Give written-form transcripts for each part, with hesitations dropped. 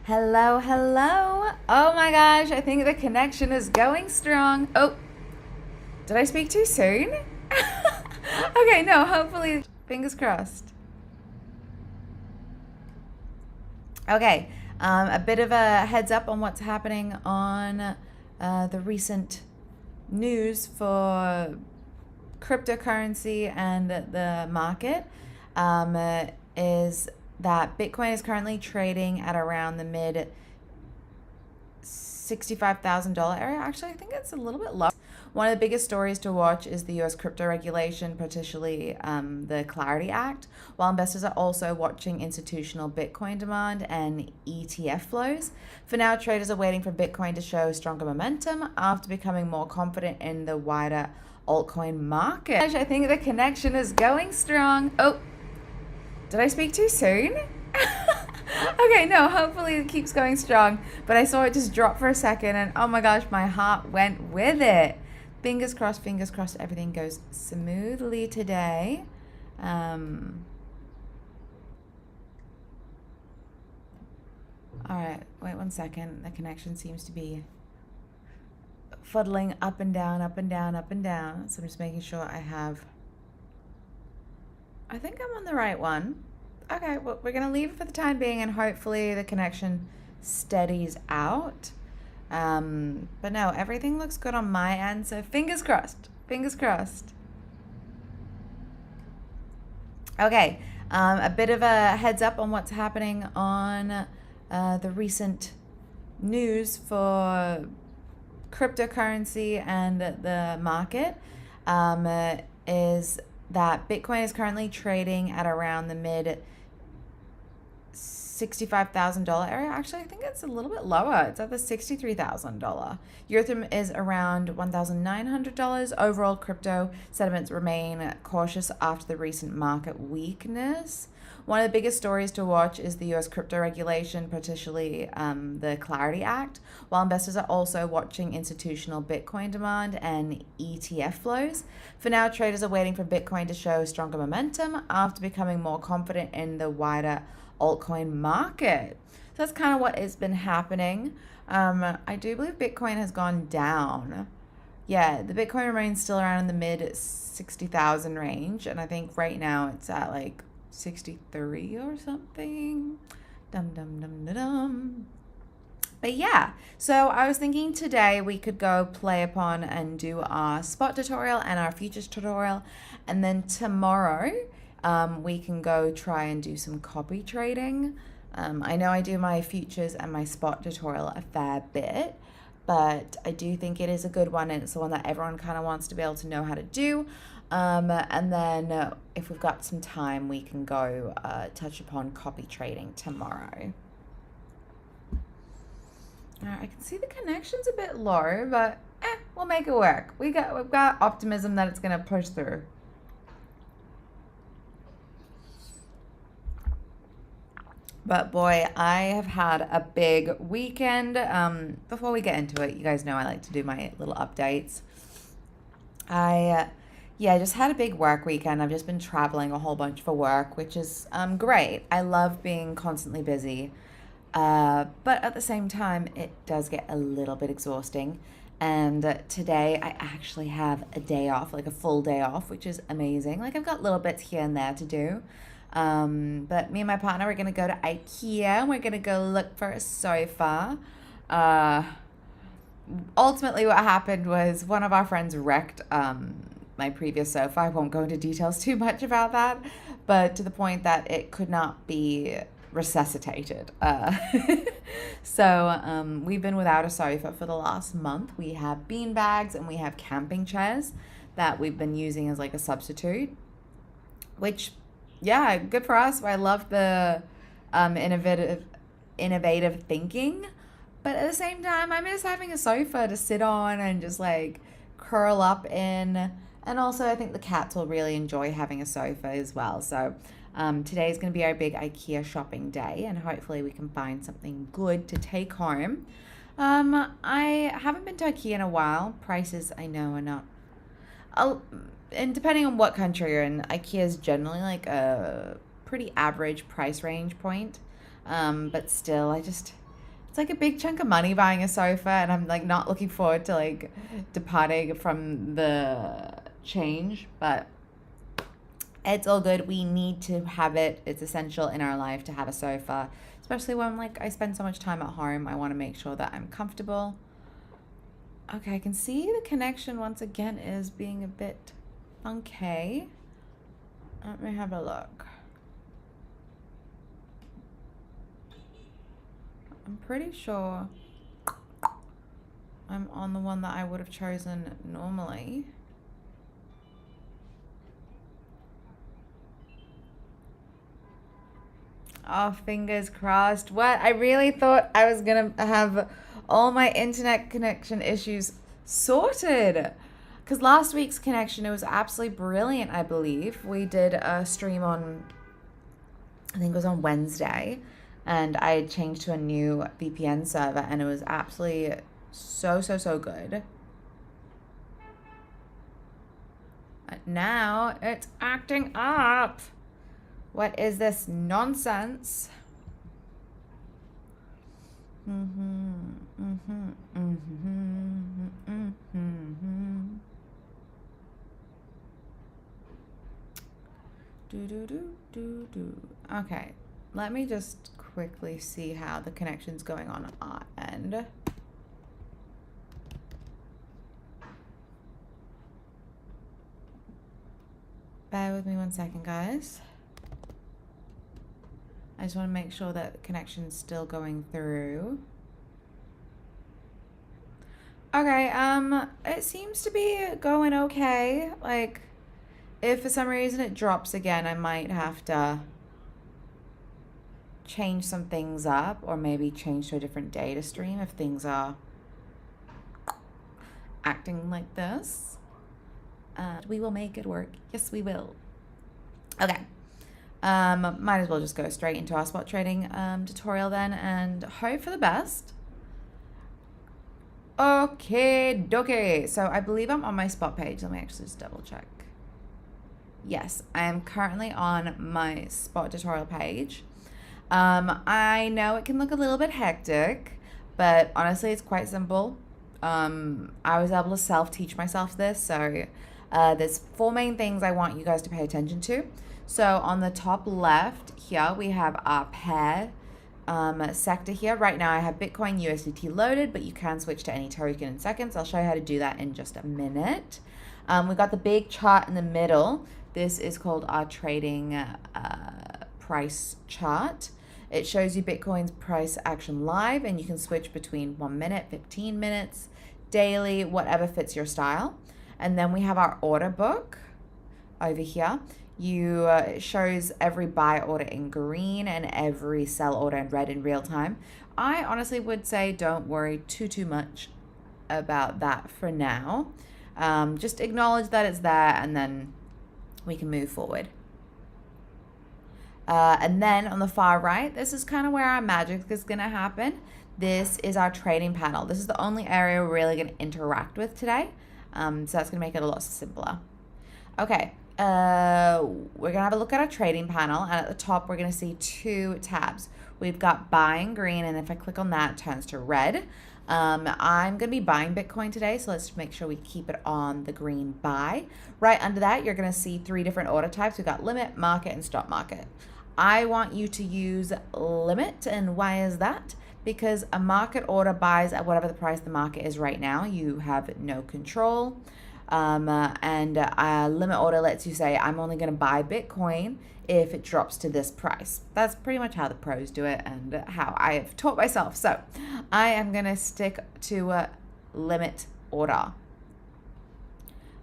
Hello, hello. Oh my gosh, I think the connection is going strong. Oh, did I speak too soon? Okay, no, hopefully, fingers crossed. Okay, a bit of a heads up on what's happening on the recent news for cryptocurrency and the market is that Bitcoin is currently trading at around the mid $65,000 area. Actually, I think it's a little bit low. One of the biggest stories to watch is the US crypto regulation, particularly the Clarity Act, while investors are also watching institutional Bitcoin demand and ETF flows. For now, traders are waiting for Bitcoin to show stronger momentum after becoming more confident in the wider altcoin market. I think the connection is going strong. Oh, did I speak too soon? Okay, no, hopefully it keeps going strong. But I saw it just drop for a second and oh my gosh, my heart went with it. Fingers crossed, everything goes smoothly today. All right, wait 1 second. The connection seems to be fuddling up and down, up and down, up and down. So I'm just making sure I think I'm on the right one. Okay, well, we're going to leave it for the time being and hopefully the connection steadies out. But no, everything looks good on my end, so fingers crossed. Fingers crossed. Okay, a bit of a heads up on what's happening on the recent news for cryptocurrency and the market is that Bitcoin is currently trading at around the mid $65,000 area. Actually, I think it's a little bit lower. It's at the $63,000. Ethereum is around $1,900. Overall, crypto sentiments remain cautious after the recent market weakness. One of the biggest stories to watch is the US crypto regulation, particularly the Clarity Act, while investors are also watching institutional Bitcoin demand and ETF flows. For now, traders are waiting for Bitcoin to show stronger momentum after becoming more confident in the wider altcoin market. So that's kind of what has been happening. I do believe Bitcoin has gone down. Yeah, the Bitcoin remains still around in the mid 60,000 range, and I think right now it's at like 63 or something. Dum dum dum dum dum. But yeah, so I was thinking today we could go play upon and do our spot tutorial and our futures tutorial, and then tomorrow we can go try and do some copy trading. I know I do my futures and my spot tutorial a fair bit, but I do think it is a good one and it's the one that everyone kind of wants to be able to know how to do. And then if we've got some time, we can go touch upon copy trading tomorrow. All right, I can see the connection's a bit low, but we'll make it work. We've got optimism that it's gonna push through. But boy, I have had a big weekend. Before we get into it, you guys know I like to do my little updates. I just had a big work weekend. I've just been traveling a whole bunch for work, which is great. I love being constantly busy. But at the same time, it does get a little bit exhausting. And today I actually have a day off, like a full day off, which is amazing. Like I've got little bits here and there to do. But me and my partner, we're going to go to IKEA and we're going to go look for a sofa. Ultimately, what happened was one of our friends wrecked my previous sofa. I won't go into details too much about that, but to the point that it could not be resuscitated. So we've been without a sofa for the last month. We have bean bags and we have camping chairs that we've been using as like a substitute, which yeah, good for us. I love the innovative thinking, but at the same time, I miss having a sofa to sit on and just like curl up in. And also, I think the cats will really enjoy having a sofa as well. So today is going to be our big IKEA shopping day, and hopefully we can find something good to take home. I haven't been to IKEA in a while. Prices, I know, are not. And depending on what country you're in, IKEA is generally like a pretty average price range point. But still, it's like a big chunk of money buying a sofa, and I'm like not looking forward to like departing from the change, but it's all good. We need to have it. It's essential in our life to have a sofa, especially when like I spend so much time at home. I want to make sure that I'm comfortable. Okay, I can see the connection once again is being a bit funky. Let me have a look. I'm pretty sure I'm on the one that I would have chosen normally. Oh, fingers crossed. What? I really thought I was going to have all my internet connection issues sorted. Because last week's connection, it was absolutely brilliant, I believe. We did a stream on, I think it was on Wednesday, and I had changed to a new VPN server, and it was absolutely so good. But now it's acting up. What is this nonsense? Okay, let me just quickly see how the connection's going on our end. Bear with me 1 second, guys. I just want to make sure that the connection's still going through. Okay, it seems to be going okay. Like, if for some reason it drops again, I might have to change some things up, or maybe change to a different data stream if things are acting like this. We will make it work. Yes, we will. Okay. Might as well just go straight into our spot trading tutorial then, and hope for the best. Okay, dokie. So I believe I'm on my spot page. Let me actually just double check. Yes, I am currently on my spot tutorial page. I know it can look a little bit hectic, but honestly, it's quite simple. I was able to self-teach myself this, so there's 4 main things I want you guys to pay attention to. So on the top left here, we have our pair sector here. Right now I have Bitcoin USDT loaded, but you can switch to any token in seconds. I'll show you how to do that in just a minute. We've got the big chart in the middle. This is called our trading price chart. It shows you Bitcoin's price action live, and you can switch between 1 minute, 15 minutes, daily, whatever fits your style. And then we have our order book over here. It shows every buy order in green and every sell order in red in real time. I honestly would say don't worry too much about that for now. Just acknowledge that it's there, and then we can move forward. And then on the far right, this is kind of where our magic is going to happen. This is our trading panel. This is the only area we're really going to interact with today. So that's going to make it a lot simpler. Okay. We're going to have a look at our trading panel, and at the top we're going to see 2 tabs. We've got buying green, and if I click on that, it turns to red. I'm going to be buying Bitcoin today, so let's make sure we keep it on the green buy. Right under that, you're going to see 3 different order types. We've got limit, market, and stop market. I want you to use limit, and why is that? Because a market order buys at whatever the price the market is right now. You have no control. And a limit order lets you say, I'm only going to buy Bitcoin if it drops to this price. That's pretty much how the pros do it, and how I have taught myself. So I am going to stick to a limit order.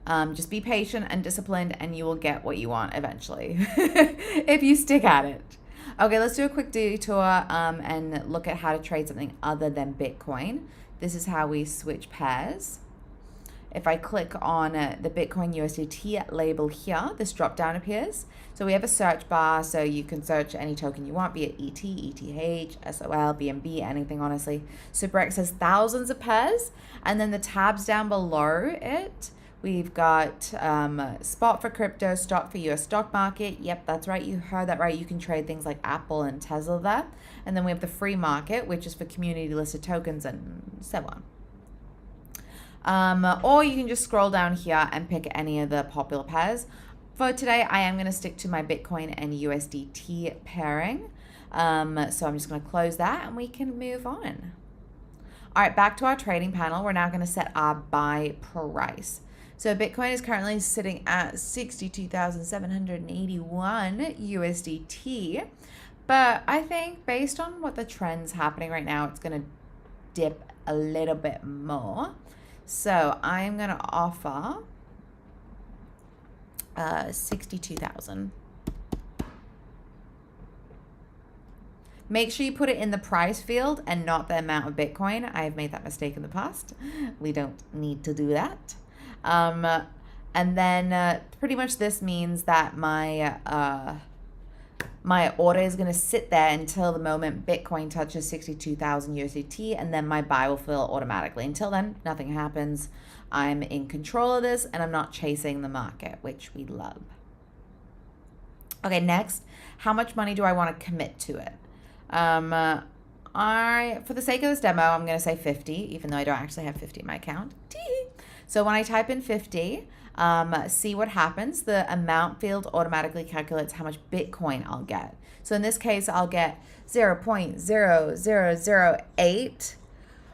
Just be patient and disciplined, and you will get what you want eventually if you stick at it. Okay, let's do a quick detour and look at how to trade something other than Bitcoin. This is how we switch pairs. If I click on the Bitcoin USDT label here, this drop down appears. So we have a search bar, so you can search any token you want, be it ET, ETH, SOL, BNB, anything honestly. SuperEx has thousands of pairs, and then the tabs down below it We've got spot for crypto, stock for US stock market. Yep, that's right. You heard that right. You can trade things like Apple and Tesla there. And then we have the free market, which is for community listed tokens and so on. Or you can just scroll down here and pick any of the popular pairs. For today, I am going to stick to my Bitcoin and USDT pairing. So I'm just going to close that and we can move on. All right, back to our trading panel. We're now going to set our buy price. So Bitcoin is currently sitting at 62,781 USDT. But I think based on what the trend's happening right now, it's going to dip a little bit more. So I'm going to offer 62,000. Make sure you put it in the price field and not the amount of Bitcoin. I have made that mistake in the past. We don't need to do that. And then pretty much this means that my order is going to sit there until the moment Bitcoin touches 62,000 USDT, and then my buy will fill automatically. Until then, nothing happens. I'm in control of this, and I'm not chasing the market, which we love. Okay, next, how much money do I want to commit to it? For the sake of this demo, I'm going to say 50, even though I don't actually have 50 in my account. So when I type in 50, see what happens. The amount field automatically calculates how much Bitcoin I'll get. So in this case, I'll get 0.0008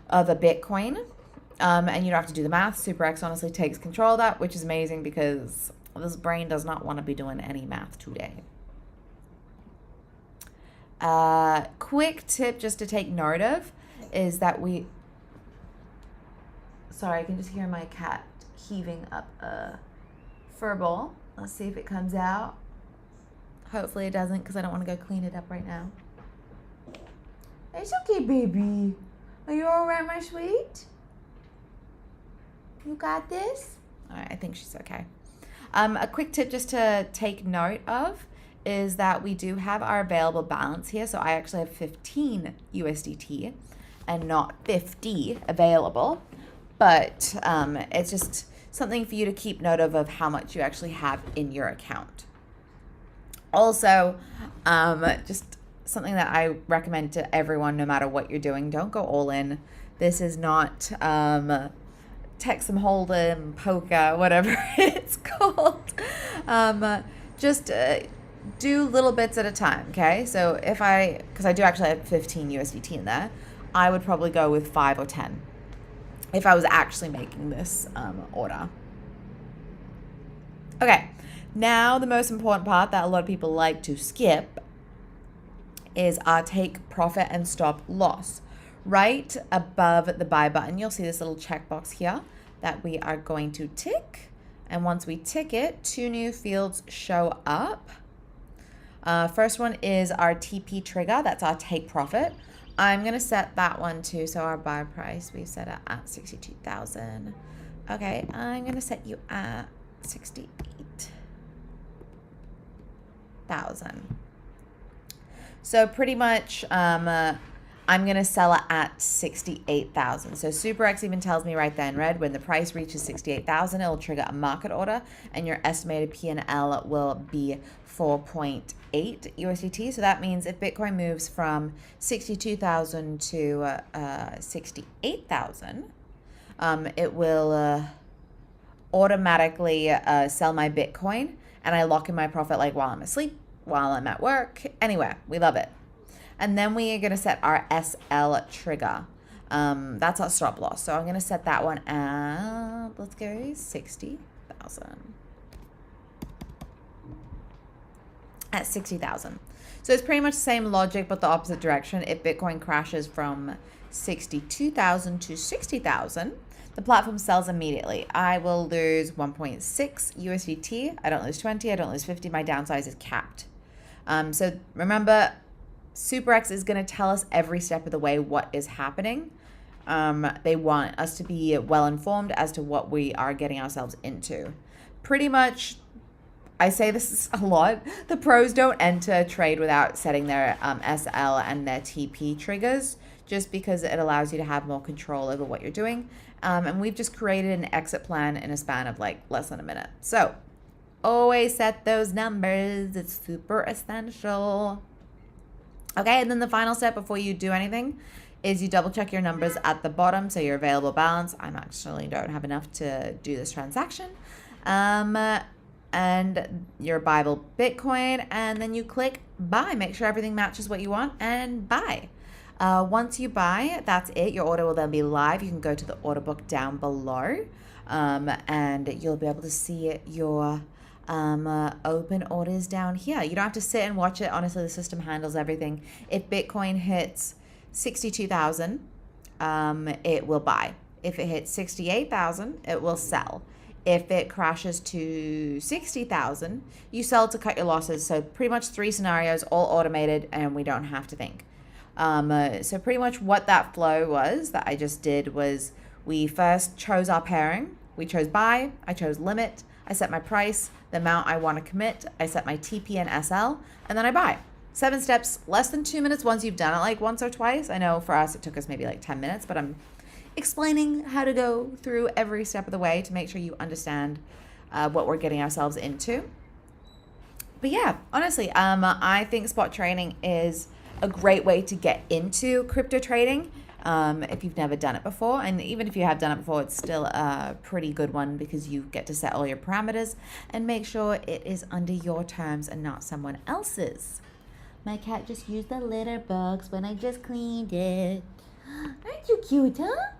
of a Bitcoin. And you don't have to do the math. SuperEx honestly takes control of that, which is amazing because this brain does not want to be doing any math today. Quick tip just to take note of is that sorry, I can just hear my cat heaving up a fur ball. Let's see if it comes out. Hopefully it doesn't because I don't want to go clean it up right now. It's okay, baby. Are you all right, my sweet? You got this? All right, I think she's okay. A quick tip just to take note of is that we do have our available balance here. So I actually have 15 USDT and not 50 available. But it's just something for you to keep note of how much you actually have in your account. Also, just something that I recommend to everyone, no matter what you're doing, don't go all in. This is not Texas Hold'em, poker, whatever it's called. Just do little bits at a time, okay? So because I do actually have 15 USDT in there, I would probably go with 5 or 10 if I was actually making this order. Okay, now the most important part that a lot of people like to skip is our take profit and stop loss. Right above the buy button, you'll see this little checkbox here that we are going to tick. And once we tick it, 2 new fields show up. First one is our TP trigger. That's our take profit. I'm going to set that one too. So our buy price, we set it at 62,000. Okay, I'm going to set you at 68,000. So pretty much I'm going to sell it at 68,000. So SuperEx even tells me right there in red, when the price reaches 68,000, it'll trigger a market order and your estimated P&L will be 4.8 USDT. So that means if Bitcoin moves from 62,000 to 68,000, it will automatically sell my Bitcoin, and I lock in my profit like while I'm asleep, while I'm at work, anywhere. We love it. And then we are going to set our SL trigger. That's our stop loss. So I'm going to set that one at, let's go 60,000. At 60,000. So it's pretty much the same logic, but the opposite direction. If Bitcoin crashes from 62,000 to 60,000, the platform sells immediately. I will lose 1.6 USDT. I don't lose 20. I don't lose 50. My downside is capped. So remember, SuperEx is going to tell us every step of the way what is happening. They want us to be well informed as to what we are getting ourselves into. Pretty much, I say this a lot, the pros don't enter a trade without setting their SL and their TP triggers, just because it allows you to have more control over what you're doing. And we've just created an exit plan in a span of like less than a minute. So always set those numbers. It's super essential. Okay, and then the final step before you do anything is you double check your numbers at the bottom. So your available balance. I'm actually don't have enough to do this transaction. And your buyable Bitcoin, and then you click buy. Make sure everything matches what you want and buy. Once you buy, that's it. Your order will then be live. You can go to the order book down below, and you'll be able to see your open orders down here. You don't have to sit and watch it. Honestly, the system handles everything. If Bitcoin hits 62,000, it will buy. If it hits 68,000, it will sell. If it crashes to 60,000, you sell to cut your losses. So pretty much 3 scenarios, all automated, and we don't have to think. So pretty much what that flow was that I just did was we first chose our pairing. We chose buy, I chose limit, I set my price, the amount I want to commit, I set my TP and SL, and then I buy. 7 steps, less than 2 minutes once you've done it like once or twice. I know for us it took us maybe like 10 minutes, but I'm explaining how to go through every step of the way to make sure you understand what we're getting ourselves into. But yeah, honestly, I think spot trading is a great way to get into crypto trading if you've never done it before. And even if you have done it before, it's still a pretty good one because you get to set all your parameters and make sure it is under your terms and not someone else's. My cat just used the litter box when I just cleaned it. Aren't you cute, huh?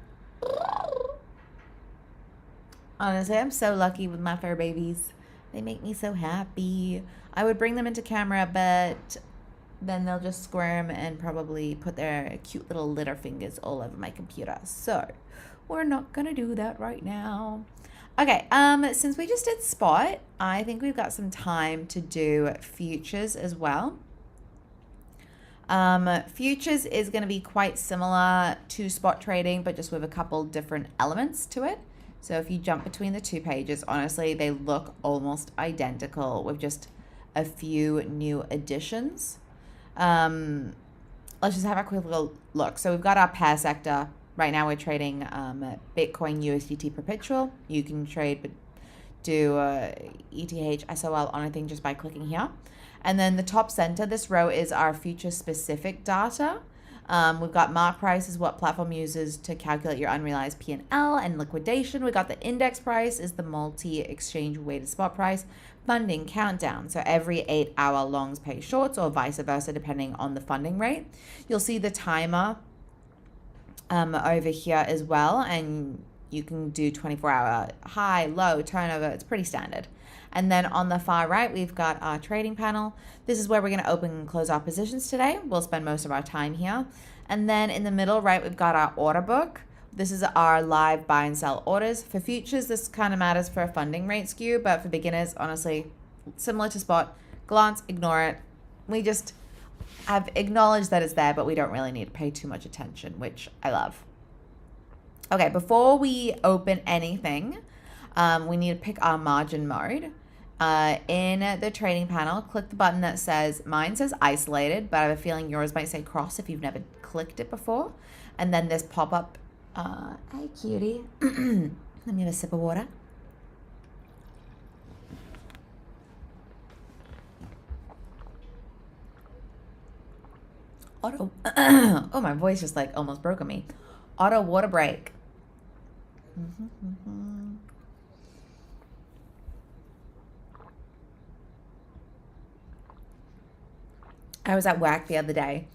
Honestly, I'm so lucky with my fur babies. They make me so happy. I would bring them into camera, but then they'll just squirm and probably put their cute little litter fingers all over my computer. So we're not gonna do that right now. Okay, since we just did spot, I think we've got some time to do futures as well. Futures is going to be quite similar to spot trading, but just with a couple different elements to it. So if you jump between the 2 pages, honestly, they look almost identical with just a few new additions. Let's just have a quick little look. So we've got our pair sector. Right now we're trading Bitcoin USDT perpetual. You can trade, do ETH, SOL on anything just by clicking here. And then the top center, this row is our future specific data. We've got mark price is what platform uses to calculate your unrealized P&L and liquidation. We got the index price is the multi-exchange weighted spot price. Funding countdown. So every 8-hour longs pay shorts or vice versa, depending on the funding rate. You'll see the timer over here as well. And you can do 24-hour high, low, turnover. It's pretty standard. And then on the far right, we've got our trading panel. This is where we're going to open and close our positions today. We'll spend most of our time here. And then in the middle right, we've got our order book. This is our live buy and sell orders. For futures, this kind of matters for a funding rate skew, but for beginners, honestly, similar to spot, glance, ignore it. We just have acknowledged that it's there, but we don't really need to pay too much attention, which I love. Okay, before we open anything, we need to pick our margin mode. In the trading panel, click the button that says, mine says isolated, but I have a feeling yours might say cross if you've never clicked it before. And then this pop-up, hi cutie, let me have a sip of water. Auto, oh, my voice just like almost broke on me. Auto water break. I was at work the other day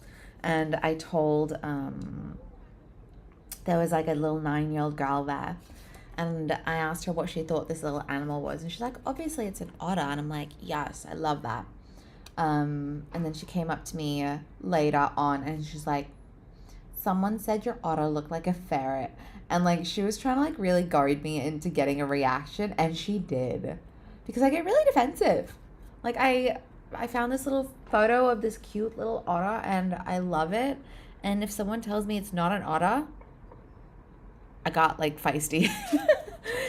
and I told, there was like a little 9-year-old girl there and I asked her what she thought this little animal was. And she's like, obviously it's an otter. And I'm like, yes, I love that. And then she came up to me later on and she's like, someone said your otter looked like a ferret. And like, she was trying to like really goad me into getting a reaction. And she did, because I get really defensive. Like I found this little photo of this cute little otter and I love it. And if someone tells me it's not an otter, I got like feisty.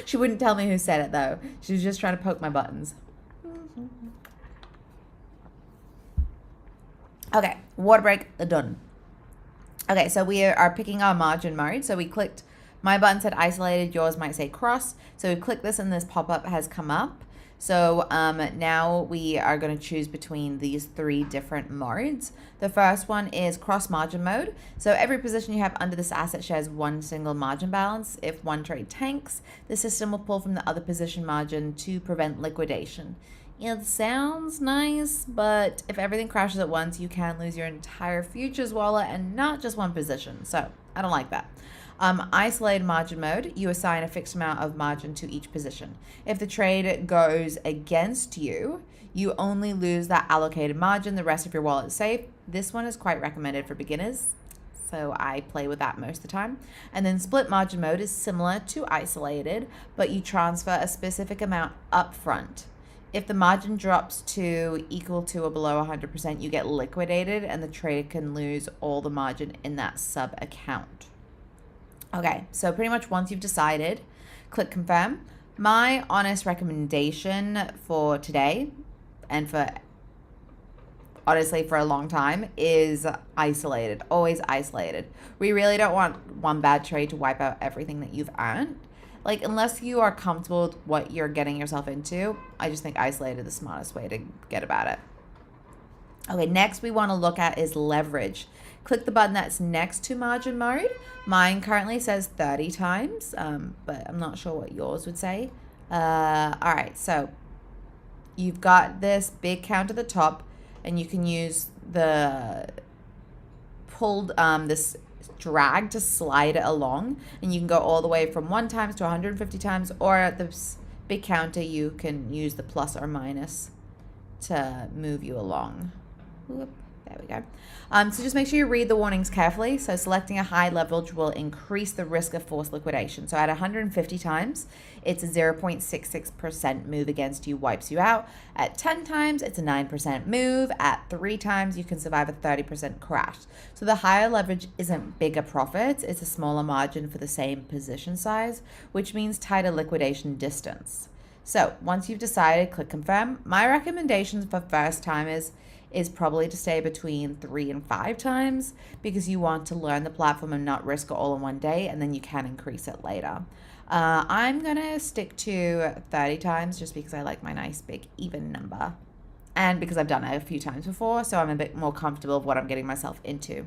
She wouldn't tell me who said it though. She was just trying to poke my buttons. Okay, water break, done. Okay, so we are picking our margin mode. So we clicked My button said isolated, yours might say cross. So click this and this pop-up has come up. So now we are going to choose between these 3 different modes. The first one is cross margin mode. So every position you have under this asset shares one single margin balance. If one trade tanks, the system will pull from the other position margin to prevent liquidation. It sounds nice, but if everything crashes at once, you can lose your entire futures wallet and not just one position. So I don't like that. Isolated margin mode, you assign a fixed amount of margin to each position. If the trade goes against you, you only lose that allocated margin. The rest of your wallet is safe. This one is quite recommended for beginners, so I play with that most of the time. And then split margin mode is similar to isolated, but you transfer a specific amount up front. If the margin drops to equal to or below 100%, you get liquidated and the trader can lose all the margin in that sub account. Okay, so pretty much once you've decided, click confirm. My honest recommendation for today and for honestly for a long time is isolated, always isolated. We really don't want one bad trade to wipe out everything that you've earned. Like, unless you are comfortable with what you're getting yourself into, I just think isolated is the smartest way to get about it. Okay, next we want to look at is leverage. Click the button that's next to margin mode. Mine currently says 30 times, but I'm not sure what yours would say. All right, so you've got this big count at the top, and you can use the pulled this drag to slide it along, and you can go all the way from 1 times to 150 times, or at this big counter you can use the plus or minus to move you along. Whoop, there we go. So just make sure you read the warnings carefully. So selecting a high leverage will increase the risk of forced liquidation. So at 150 times, it's a 0.66% move against you, wipes you out. At 10 times, it's a 9% move. At 3 times, you can survive a 30% crash. So the higher leverage isn't bigger profits, it's a smaller margin for the same position size, which means tighter liquidation distance. So once you've decided, click confirm. My recommendations for first timers is probably to stay between 3 and 5 times, because you want to learn the platform and not risk it all in one day, and then you can increase it later. I'm gonna stick to 30 times just because I like my nice big even number, and because I've done it a few times before, so I'm a bit more comfortable with what I'm getting myself into.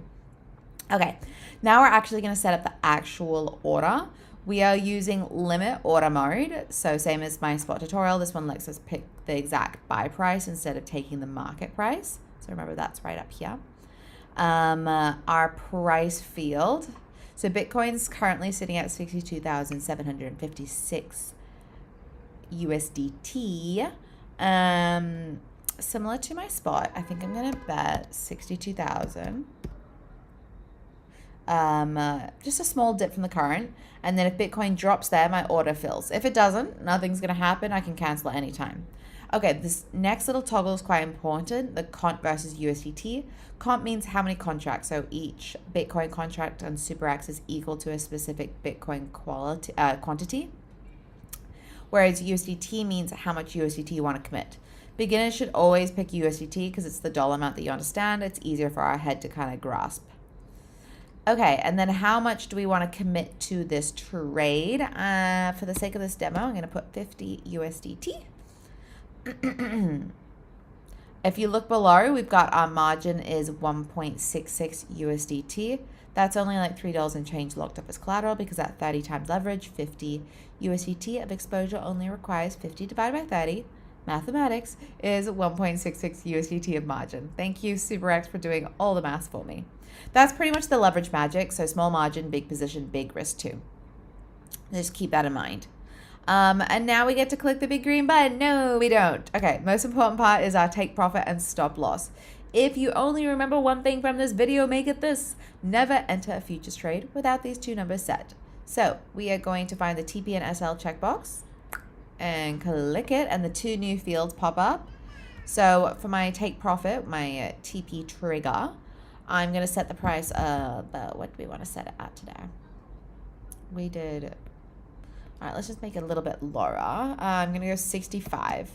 Okay, now we're actually gonna set up the actual order. We are using limit order mode. So same as my spot tutorial, this one lets us pick the exact buy price instead of taking the market price. So remember, that's right up here. Our price field. So Bitcoin's currently sitting at 62,756 USDT. Similar to my spot, I think I'm gonna bet 62,000. Just a small dip from the current, and then if Bitcoin drops there, my order fills. If it doesn't, nothing's gonna happen. I can cancel at any time. Okay, this next little toggle is quite important, the cont versus USDT. Cont means how many contracts, so each Bitcoin contract on SuperEx is equal to a specific Bitcoin quantity, whereas USDT means how much USDT you want to commit. Beginners should always pick USDT because it's the dollar amount that you understand. It's easier for our head to kind of grasp. Okay, and then how much do we want to commit to this trade? For the sake of this demo, I'm going to put 50 USDT. If you look below, we've got our margin is 1.66 USDT. That's only like $3 and change locked up as collateral, because at 30 times leverage, 50 USDT of exposure only requires 50 divided by 30. Mathematics is 1.66 USDT of margin. Thank you, SuperEx, for doing all the math for me. That's pretty much the leverage magic. So small margin, big position, big risk too. Just keep that in mind. And now we get to click the big green button. No, we don't. Okay, most important part is our take profit and stop loss. If you only remember one thing from this video, make it this: never enter a futures trade without these 2 numbers set. So we are going to find the TP and SL checkbox and click it, and the 2 new fields pop up. So for my take profit, my TP trigger, I'm going to set the price of, what do we want to set it at today? We did, all right, let's just make it a little bit lower. I'm going to go 65.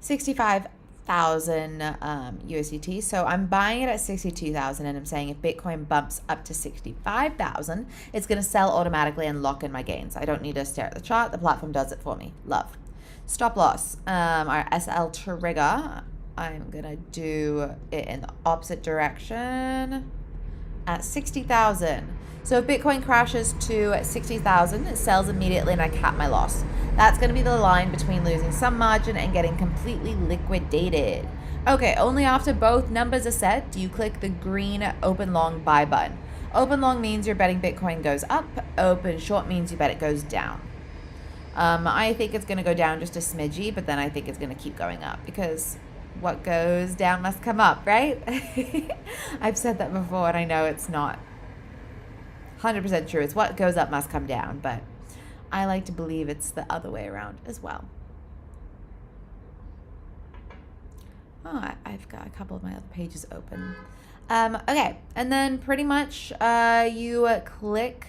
65 thousand USDT. So I'm buying it at 62,000, and I'm saying if Bitcoin bumps up to 65,000, it's going to sell automatically and lock in my gains. I don't need to stare at the chart. The platform does it for me. Love. Stop loss. Our SL trigger, I'm going to do it in the opposite direction at 60,000. So if Bitcoin crashes to 60,000, it sells immediately and I cap my loss. That's going to be the line between losing some margin and getting completely liquidated. Okay, only after both numbers are set do you click the green open long buy button. Open long means you're betting Bitcoin goes up. Open short means you bet it goes down. I think it's going to go down just a smidgy, but then I think it's going to keep going up because what goes down must come up, right? I've said that before and I know it's not 100% true. It's what goes up must come down, but I like to believe it's the other way around as well. Oh, I've got a couple of my other pages open. Okay, and then pretty much you click,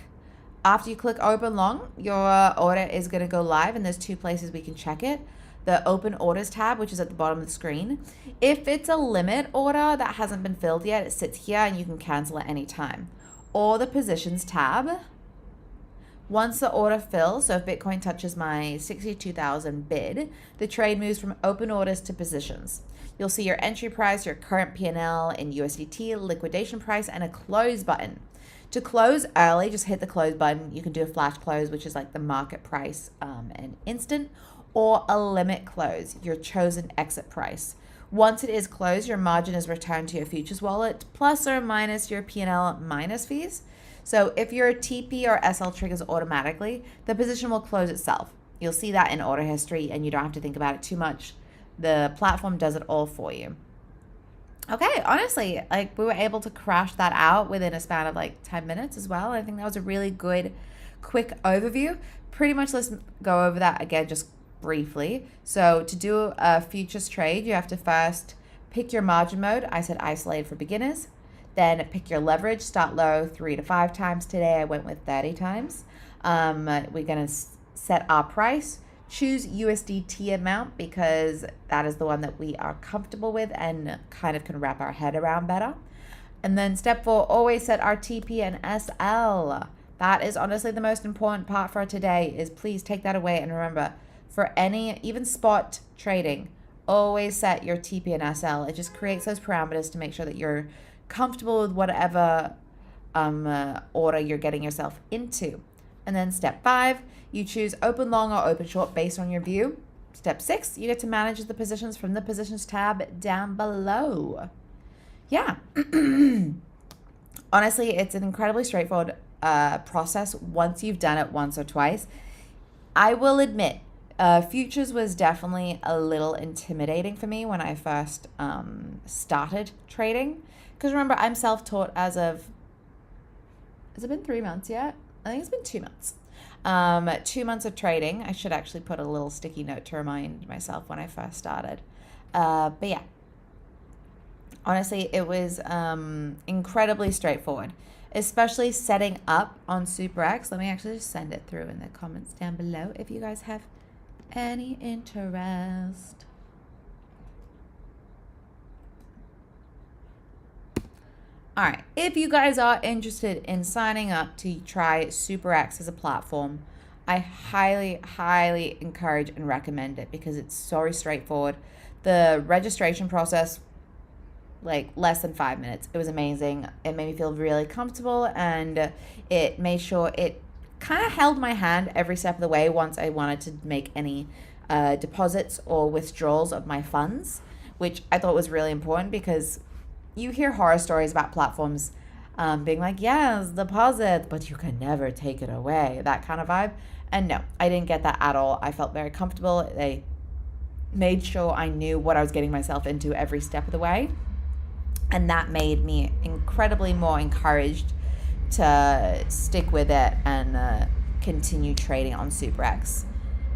after you click open long, your order is going to go live, and there's two places we can check it. The open orders tab, which is at the bottom of the screen. If it's a limit order that hasn't been filled yet, it sits here and you can cancel at any time. Or the positions tab. Once the order fills, so if Bitcoin touches my 62,000 bid, the trade moves from open orders to positions. You'll see your entry price, your current P&L in USDT, liquidation price, and a close button. To close early, just hit the close button. You can do a flash close, which is like the market price and instant, or a limit close, your chosen exit price. Once it is closed, your margin is returned to your futures wallet, plus or minus your P&L minus fees. So if your TP or SL triggers automatically, the position will close itself. You'll see that in order history, and you don't have to think about it too much. The platform does it all for you. Okay, honestly, like we were able to crash that out within a span of like 10 minutes as well. I think that was a really good, quick overview. Pretty much let's go over that again just briefly. So to do a futures trade, you have to first pick your margin mode. I said isolated for beginners. Then pick your leverage, start low 3 to 5 times. Today I went with 30 times. We're going to set our price. Choose USDT amount because that is the one that we are comfortable with and kind of can wrap our head around better. And then step 4, always set our TP and SL. That is honestly the most important part for today, is please take that away. And remember, for any, even spot trading, always set your TP and SL. It just creates those parameters to make sure that you're comfortable with whatever order you're getting yourself into. And then step 5, you choose open long or open short based on your view. Step 6, you get to manage the positions from the positions tab down below. Yeah. Honestly, it's an incredibly straightforward process once you've done it once or twice. I will admit, futures was definitely a little intimidating for me when I first started trading. Because remember, I'm self-taught as of, has it been 3 months yet? I think it's been 2 months. 2 months of trading. I should actually put a little sticky note to remind myself when I first started. But yeah, honestly, it was incredibly straightforward, especially setting up on SuperEx. Let me actually just send it through in the comments down below if you guys have any interest. All right, if you guys are interested in signing up to try SuperEx as a platform, I highly, highly encourage and recommend it because it's so straightforward. The registration process, like less than 5 minutes. It was amazing. It made me feel really comfortable, and it made sure it kind of held my hand every step of the way once I wanted to make any deposits or withdrawals of my funds, which I thought was really important because you hear horror stories about platforms being like, yes, deposit, but you can never take it away, that kind of vibe. And no, I didn't get that at all. I felt very comfortable. They made sure I knew what I was getting myself into every step of the way. And that made me incredibly more encouraged to stick with it and continue trading on SuperEx.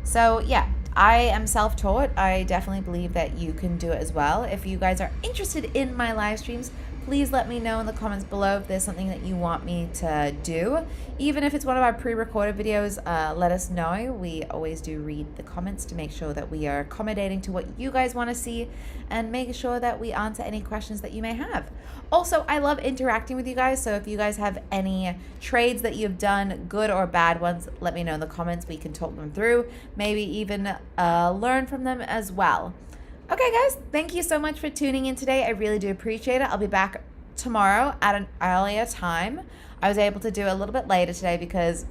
So yeah, I am self-taught. I definitely believe that you can do it as well. If you guys are interested in my live streams, please let me know in the comments below if there's something that you want me to do. Even if it's one of our pre-recorded videos, let us know. We always do read the comments to make sure that we are accommodating to what you guys want to see and make sure that we answer any questions that you may have. Also, I love interacting with you guys, so if you guys have any trades that you've done, good or bad ones, let me know in the comments. We can talk them through, maybe even learn from them as well. Okay, guys, thank you so much for tuning in today. I really do appreciate it. I'll be back tomorrow at an earlier time. I was able to do a little bit later today because